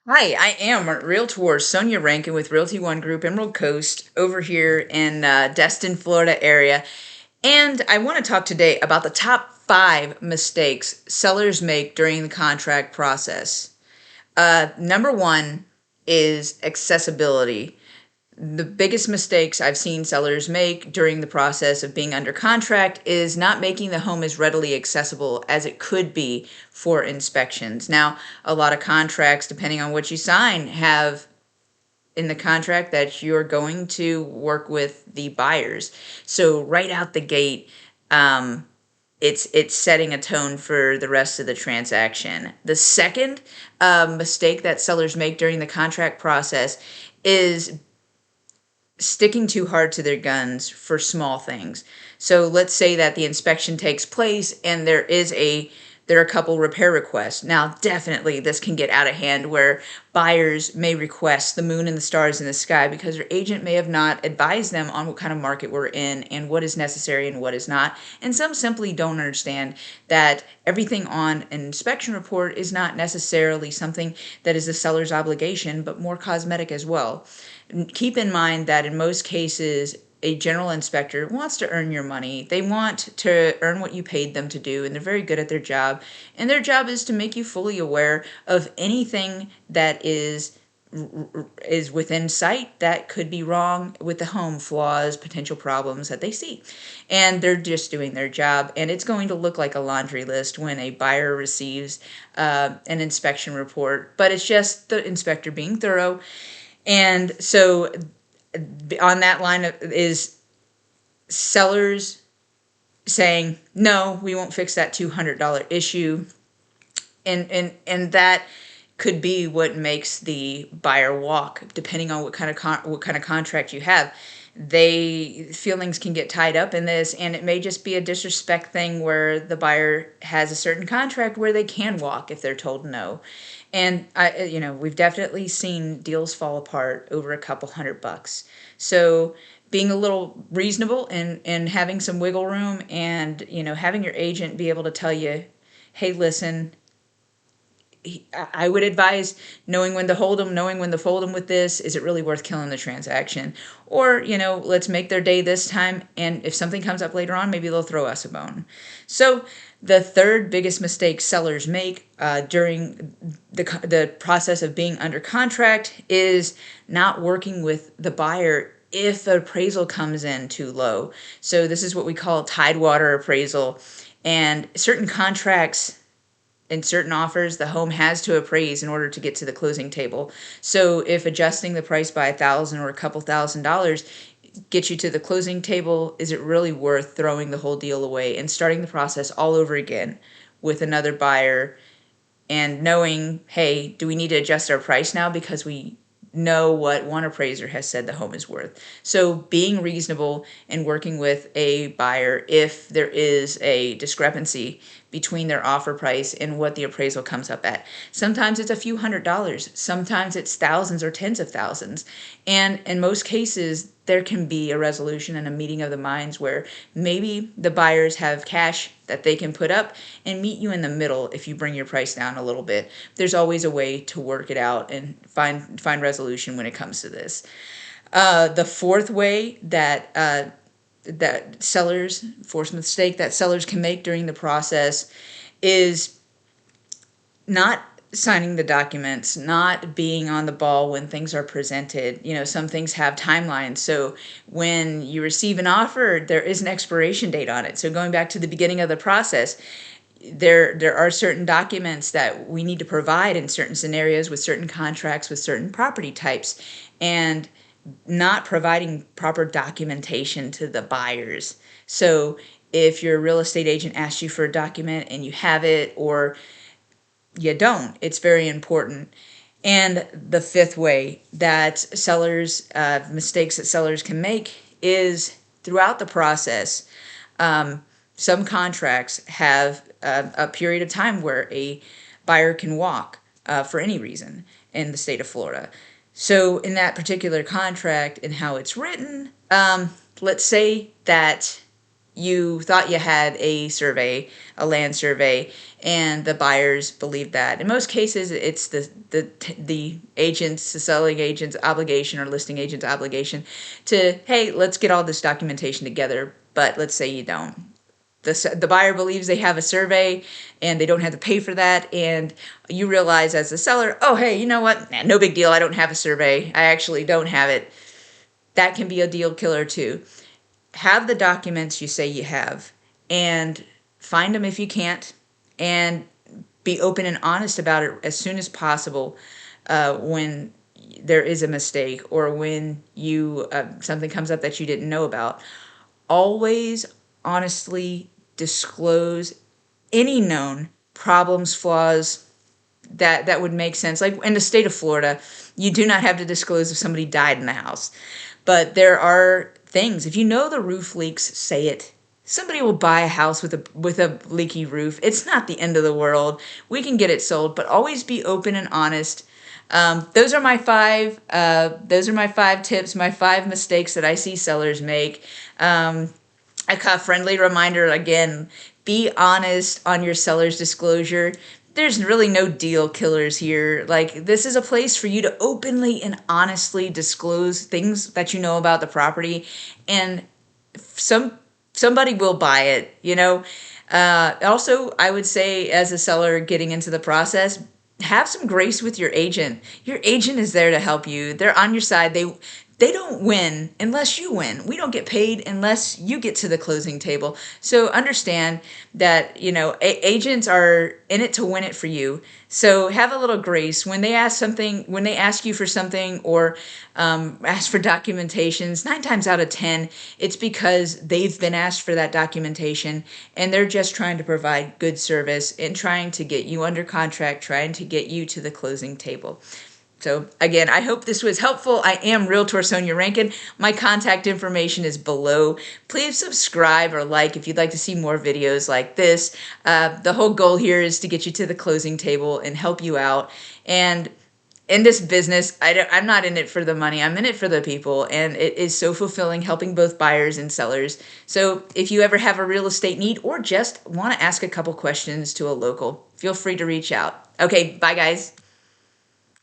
Hi, I am Realtor Sonja Rankin with Realty One Group Emerald Coast over here in Destin, Florida area. And I want to talk today about the top 5 mistakes sellers make during the contract process. Number one is accessibility. The biggest mistakes I've seen sellers make during the process of being under contract is not making the home as readily accessible as it could be for inspections. Now, a lot of contracts, depending on what you sign, have in the contract that you're going to work with the buyers. So right out the gate, it's setting a tone for the rest of the transaction. The second mistake that sellers make during the contract process is sticking too hard to their guns for small things. So let's say that the inspection takes place and there are a couple repair requests. Now, definitely this can get out of hand where buyers may request the moon and the stars in the sky because their agent may have not advised them on what kind of market we're in and what is necessary and what is not. And some simply don't understand that everything on an inspection report is not necessarily something that is the seller's obligation, but more cosmetic as well. Keep in mind that in most cases, a general inspector wants to earn your money. They want to earn what you paid them to do, and they're very good at their job. And their job is to make you fully aware of anything that is within sight that could be wrong with the home, flaws, potential problems that they see. And they're just doing their job, and it's going to look like a laundry list when a buyer receives an inspection report, but it's just the inspector being thorough. And so on that line is sellers saying, no, we won't fix that $200 issue. And that could be what makes the buyer walk, depending on what kind of contract you have. Feelings can get tied up in this, and it may just be a disrespect thing where the buyer has a certain contract where they can walk if they're told no. And we've definitely seen deals fall apart over a couple $100. So being a little reasonable and having some wiggle room, and having your agent be able to tell you, hey, listen, I would advise knowing when to hold them, knowing when to fold them with this. Is it really worth killing the transaction? Or, let's make their day this time, and if something comes up later on, maybe they'll throw us a bone. So the third biggest mistake sellers make during the process of being under contract is not working with the buyer if the appraisal comes in too low. So this is what we call tidewater appraisal. And certain contracts, in certain offers, the home has to appraise in order to get to the closing table. So if adjusting the price by $1,000 or a couple $1,000 gets you to the closing table, is it really worth throwing the whole deal away and starting the process all over again with another buyer and knowing, hey, do we need to adjust our price now because we know what one appraiser has said the home is worth? So being reasonable and working with a buyer if there is a discrepancy between their offer price and what the appraisal comes up at. Sometimes it's a few $100s, sometimes it's thousands or tens of thousands. And in most cases, there can be a resolution and a meeting of the minds where maybe the buyers have cash that they can put up and meet you in the middle if you bring your price down a little bit. There's always a way to work it out and find resolution when it comes to this. The fourth way fourth mistake that sellers can make during the process is not signing the documents, not being on the ball when things are presented. Some things have timelines. So when you receive an offer, there is an expiration date on it. So going back to the beginning of the process, there are certain documents that we need to provide in certain scenarios with certain contracts with certain property types, and not providing proper documentation to the buyers. So if your real estate agent asks you for a document and you have it or you don't, it's very important. And the fifth way that mistakes that sellers can make is throughout the process. Some contracts have a period of time where a buyer can walk for any reason in the state of Florida. So in that particular contract and how it's written, let's say that you thought you had a survey, a land survey, and the buyers believe that. In most cases, it's the agent's, the selling agent's obligation or listing agent's obligation to, hey, let's get all this documentation together. But let's say you don't. The buyer believes they have a survey and they don't have to pay for that, and you realize as a seller, oh, hey, you know what? Nah, no big deal. I don't have a survey. I actually don't have it. That can be a deal killer too. Have the documents you say you have, and find them if you can't, and be open and honest about it as soon as possible when there is a mistake or when you something comes up that you didn't know about. Always honestly disclose any known problems, flaws that would make sense. Like in the state of Florida, you do not have to disclose if somebody died in the house. But there are things, if you know the roof leaks, say it. Somebody will buy a house with a leaky roof. It's not the end of the world. We can get it sold, but always be open and honest. Those are my five. Those are my 5 tips. My 5 mistakes that I see sellers make. A friendly reminder again: be honest on your seller's disclosure. There's really no deal killers here. Like, this is a place for you to openly and honestly disclose things that you know about the property, and somebody will buy it, you know. Also, I would say, as a seller getting into the process, have some grace with your agent. Your agent is there to help you. They're on your side. They don't win unless you win. We don't get paid unless you get to the closing table. So understand that, you know, agents are in it to win it for you. So have a little grace when they ask something, when they ask you for something, or ask for documentations. 9 times out of 10, it's because they've been asked for that documentation, and they're just trying to provide good service and trying to get you under contract, trying to get you to the closing table. So again, I hope this was helpful. I am Realtor Sonja Rankin. My contact information is below. Please subscribe or like if you'd like to see more videos like this. The whole goal here is to get you to the closing table and help you out. And in this business, I'm not in it for the money. I'm in it for the people. And it is so fulfilling helping both buyers and sellers. So if you ever have a real estate need or just want to ask a couple questions to a local, feel free to reach out. Okay, bye guys.